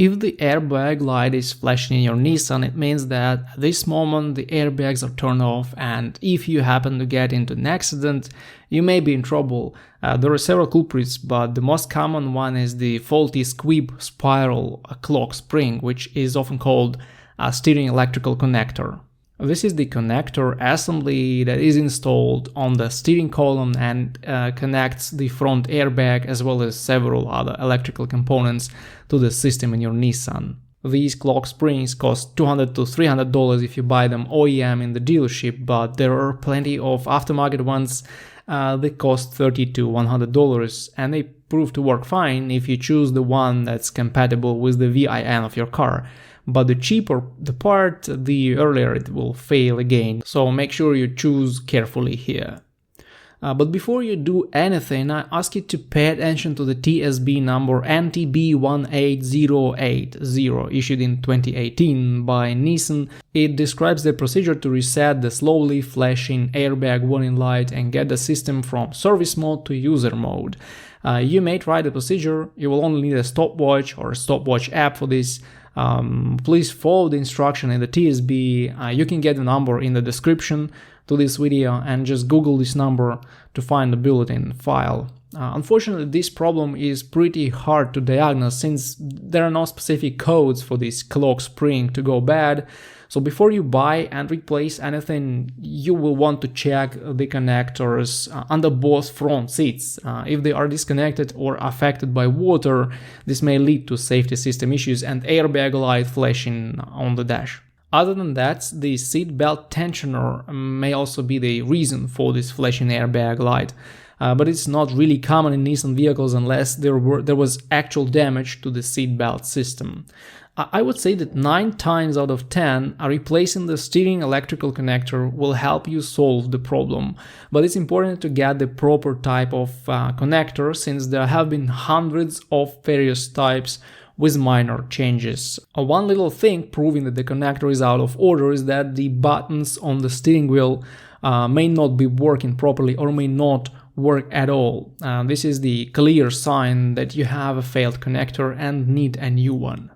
If the airbag light is flashing in your Nissan, it means that at this moment the airbags are turned off, and if you happen to get into an accident, you may be in trouble. There are several culprits, but the most common one is the faulty squib spiral clock spring, which is often called a steering electrical connector. This is the connector assembly that is installed on the steering column and connects the front airbag as well as several other electrical components to the system in your Nissan. These clock springs cost $200 to $300 if you buy them OEM in the dealership, but there are plenty of aftermarket ones that cost $30 to $100, and they prove to work fine if you choose the one that's compatible with the VIN of your car. But the cheaper the part, the earlier it will fail again, so make sure you choose carefully here. But before you do anything, I ask you to pay attention to the TSB number NTB18080 issued in 2018 by Nissan. It describes the procedure to reset the slowly flashing airbag warning light and get the system from service mode to user mode. You may try the procedure. You will only need a stopwatch or a stopwatch app for this. Please follow the instruction in the TSB. You can get the number in the description to this video and just Google this number to find the bulletin file. Unfortunately, this problem is pretty hard to diagnose since there are no specific codes for this clock spring to go bad. So before you buy and replace anything, you will want to check the connectors under both front seats. If they are disconnected or affected by water, this may lead to safety system issues and airbag light flashing on the dash. Other than that, the seat belt tensioner may also be the reason for this flashing airbag light. But it's not really common in Nissan vehicles unless there was actual damage to the seatbelt system. I would say that 9 times out of 10, replacing the steering electrical connector will help you solve the problem. But it's important to get the proper type of connector, since there have been hundreds of various types with minor changes. One little thing proving that the connector is out of order is that the buttons on the steering wheel may not be working properly or may not work at all. This is the clear sign that you have a failed connector and need a new one.